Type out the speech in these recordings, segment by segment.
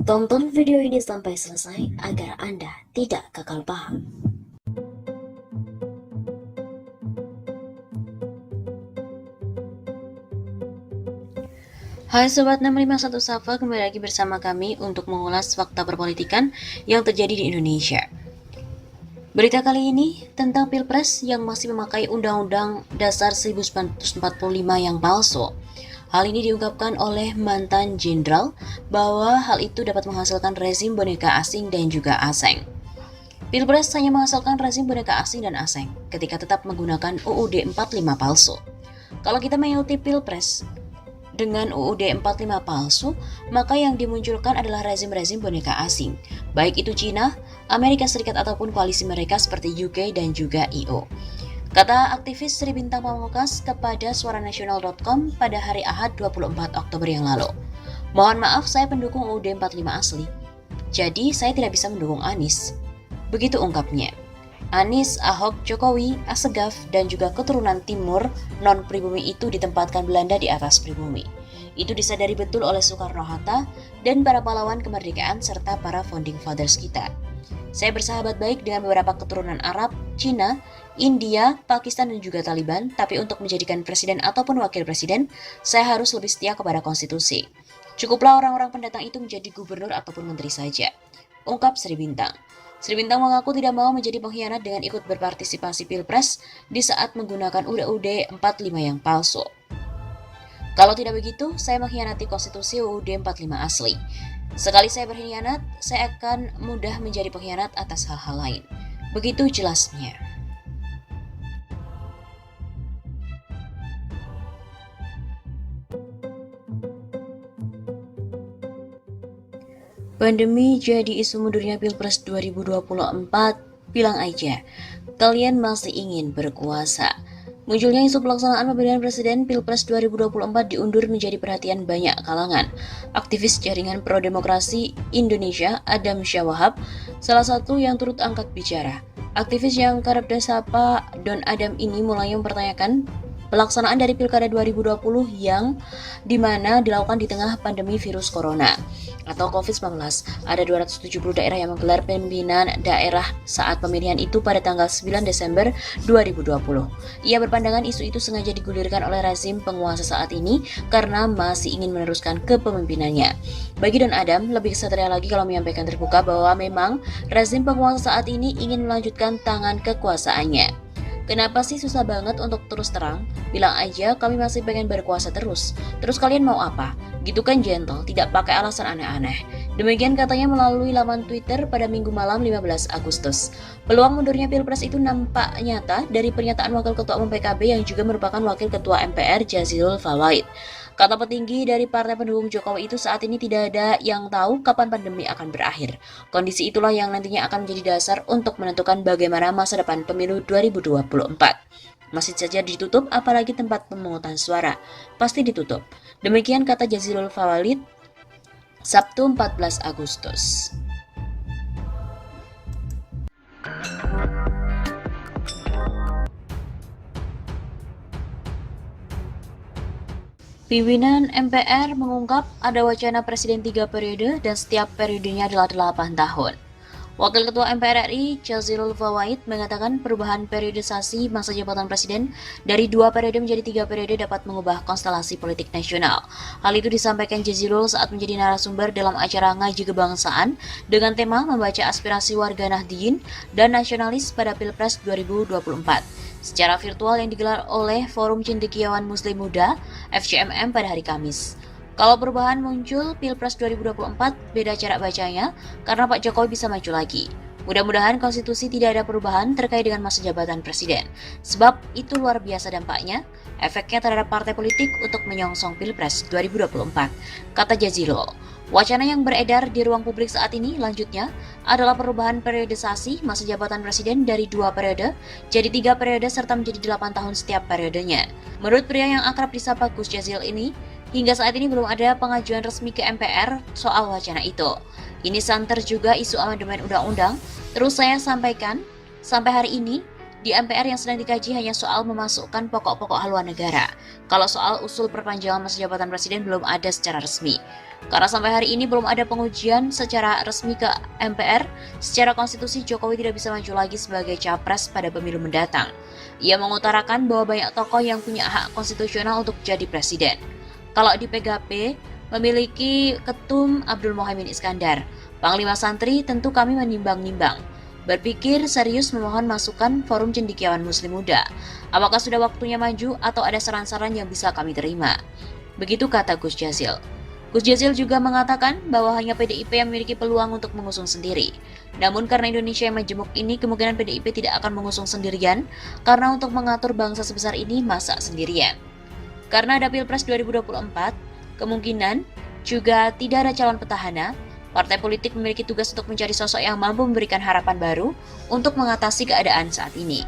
Tonton video ini sampai selesai agar Anda tidak gagal paham. Hai Sobat 651 Safa, kembali lagi bersama kami untuk mengulas fakta perpolitikan yang terjadi di Indonesia. Berita kali ini tentang Pilpres yang masih memakai Undang-Undang Dasar 1945 yang palsu. Hal ini diungkapkan oleh mantan jenderal bahwa hal itu dapat menghasilkan rezim boneka asing dan juga asing. Pilpres hanya menghasilkan rezim boneka asing dan asing ketika tetap menggunakan UUD 45 palsu. Kalau kita mengikuti Pilpres dengan UUD 45 palsu, maka yang dimunculkan adalah rezim-rezim boneka asing, baik itu Cina, Amerika Serikat ataupun koalisi mereka seperti UK dan juga EU. Kata aktivis Sri Bintang Pamungkas kepada suaranasional.com pada hari Ahad 24 Oktober yang lalu. Mohon maaf, saya pendukung UUD 45 asli. Jadi saya tidak bisa mendukung Anies. Begitu ungkapnya. Anies, Ahok, Jokowi, Assegaf, dan juga keturunan timur non-pribumi itu ditempatkan Belanda di atas pribumi. Itu disadari betul oleh Soekarno-Hatta dan para pahlawan kemerdekaan serta para founding fathers kita. Saya bersahabat baik dengan beberapa keturunan Arab, Cina, India, Pakistan, dan juga Taliban, tapi untuk menjadikan presiden ataupun wakil presiden, saya harus lebih setia kepada konstitusi. Cukuplah orang-orang pendatang itu menjadi gubernur ataupun menteri saja, ungkap Sri Bintang. Sri Bintang mengaku tidak mau menjadi pengkhianat dengan ikut berpartisipasi Pilpres di saat menggunakan UUD 45 yang palsu. Kalau tidak begitu, saya mengkhianati konstitusi UUD 45 asli. Sekali saya berkhianat, saya akan mudah menjadi pengkhianat atas hal-hal lain. Begitu jelasnya. Pandemi jadi isu mundurnya Pilpres 2024, bilang aja, kalian masih ingin berkuasa. Munculnya isu pelaksanaan pemilihan presiden Pilpres 2024 diundur menjadi perhatian banyak kalangan. Aktivis jaringan pro-demokrasi Indonesia, Adam Syawahab, salah satu yang turut angkat bicara. Aktivis yang kerap disapa Don Adam ini mulai mempertanyakan pelaksanaan dari Pilkada 2020 yang dimana dilakukan di tengah pandemi virus corona atau COVID-19. Ada 270 daerah yang menggelar pemilihan daerah saat pemilihan itu pada tanggal 9 Desember 2020. Ia berpandangan isu itu sengaja digulirkan oleh rezim penguasa saat ini karena masih ingin meneruskan kepemimpinannya. Bagi Don Adam, lebih kesatria lagi kalau menyampaikan terbuka bahwa memang rezim penguasa saat ini ingin melanjutkan tangan kekuasaannya. Kenapa sih susah banget untuk terus terang? Bilang aja kami masih pengen berkuasa terus. Terus kalian mau apa? Gitu kan gentle, tidak pakai alasan aneh-aneh. Demikian katanya melalui laman Twitter pada Minggu malam 15 Agustus. Peluang mundurnya Pilpres itu nampak nyata dari pernyataan Wakil Ketua Umum PKB yang juga merupakan Wakil Ketua MPR Jazilul Fawait. Kata petinggi dari partai pendukung Jokowi itu saat ini tidak ada yang tahu kapan pandemi akan berakhir. Kondisi itulah yang nantinya akan menjadi dasar untuk menentukan bagaimana masa depan pemilu 2024. Masih saja ditutup, apalagi tempat pemungutan suara. Pasti ditutup. Demikian kata Jazilul Fawait, Sabtu 14 Agustus. Pimpinan MPR mengungkap ada wacana presiden 3 periode dan setiap periodenya adalah 8 tahun. Wakil Ketua MPR RI, Jazilul Fawait, mengatakan perubahan periodisasi masa jabatan presiden dari 2 periode menjadi 3 periode dapat mengubah konstelasi politik nasional. Hal itu disampaikan Jazilul saat menjadi narasumber dalam acara Ngaji Kebangsaan dengan tema membaca aspirasi warga Nahdliyin dan nasionalis pada Pilpres 2024. Secara virtual yang digelar oleh Forum Cendekiawan Muslim Muda FCMM pada hari Kamis. Kalau perubahan muncul Pilpres 2024, beda cara bacanya karena Pak Jokowi bisa maju lagi. Mudah-mudahan konstitusi tidak ada perubahan terkait dengan masa jabatan presiden. Sebab itu luar biasa dampaknya, efeknya terhadap partai politik untuk menyongsong Pilpres 2024, kata Jazilul. Wacana yang beredar di ruang publik saat ini lanjutnya adalah perubahan periodisasi masa jabatan presiden dari 2 periode jadi 3 periode serta menjadi 8 tahun setiap periodenya. Menurut pria yang akrab disapa Gus Jazil ini, hingga saat ini belum ada pengajuan resmi ke MPR soal wacana itu. Ini santer juga isu amandemen undang-undang. Terus saya sampaikan, sampai hari ini Di MPR yang sedang dikaji hanya soal memasukkan pokok-pokok haluan negara. Kalau soal usul perpanjangan masa jabatan presiden belum ada secara resmi. Karena sampai hari ini belum ada pengujian secara resmi ke MPR, secara konstitusi Jokowi tidak bisa maju lagi sebagai capres pada pemilu mendatang. Ia mengutarakan bahwa banyak tokoh yang punya hak konstitusional untuk jadi presiden. Kalau di PGP, memiliki Ketum Abdul Muhaimin Iskandar. Panglima Santri tentu kami menimbang-nimbang. Berpikir serius memohon masukan Forum Cendekiawan Muslim Muda. Apakah sudah waktunya maju atau ada saran-saran yang bisa kami terima? Begitu kata Gus Jazil. Gus Jazil juga mengatakan bahwa hanya PDIP yang memiliki peluang untuk mengusung sendiri. Namun karena Indonesia yang majemuk ini, kemungkinan PDIP tidak akan mengusung sendirian, karena untuk mengatur bangsa sebesar ini masa sendirian. Karena ada Pilpres 2024, kemungkinan juga tidak ada calon petahana. Partai politik memiliki tugas untuk mencari sosok yang mampu memberikan harapan baru untuk mengatasi keadaan saat ini.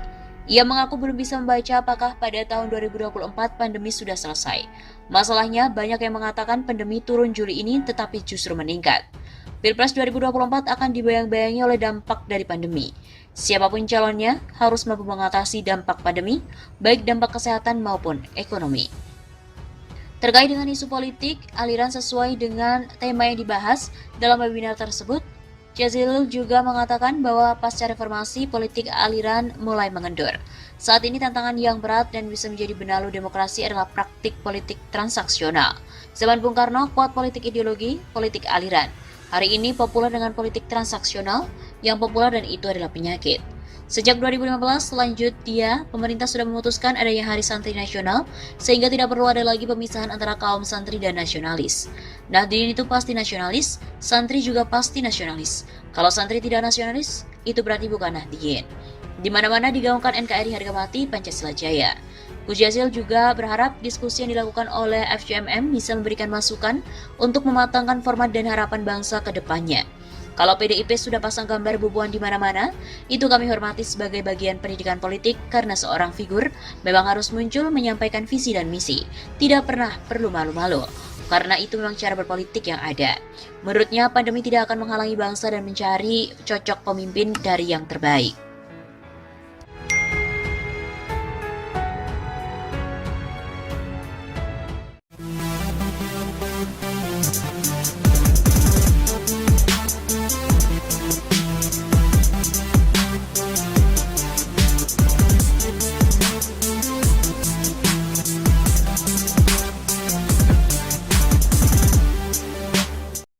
Ia mengaku belum bisa membaca apakah pada tahun 2024 pandemi sudah selesai. Masalahnya, banyak yang mengatakan pandemi turun Juli ini tetapi justru meningkat. Pilpres 2024 akan dibayang-bayangi oleh dampak dari pandemi. Siapapun calonnya harus mampu mengatasi dampak pandemi, baik dampak kesehatan maupun ekonomi. Terkait dengan isu politik, aliran sesuai dengan tema yang dibahas dalam webinar tersebut, Jazilul juga mengatakan bahwa pasca reformasi, politik aliran mulai mengendur. Saat ini tantangan yang berat dan bisa menjadi benalu demokrasi adalah praktik politik transaksional. Zaman Bung Karno, kuat politik ideologi, politik aliran. Hari ini populer dengan politik transaksional, yang populer dan itu adalah penyakit. Sejak 2015, selanjutnya pemerintah sudah memutuskan adanya Hari Santri Nasional, sehingga tidak perlu ada lagi pemisahan antara kaum santri dan nasionalis. Nahdliyin itu pasti nasionalis, santri juga pasti nasionalis. Kalau santri tidak nasionalis, itu berarti bukan Nahdliyin. Di mana-mana digaungkan NKRI harga mati Pancasila Jaya. Gus Jazil juga berharap diskusi yang dilakukan oleh FCMM bisa memberikan masukan untuk mematangkan format dan harapan bangsa ke depannya. Kalau PDIP sudah pasang gambar bubuan di mana-mana, itu kami hormati sebagai bagian pendidikan politik karena seorang figur memang harus muncul menyampaikan visi dan misi. Tidak pernah perlu malu-malu. Karena itu memang cara berpolitik yang ada. Menurutnya, pandemi tidak akan menghalangi bangsa dan mencari cocok pemimpin dari yang terbaik.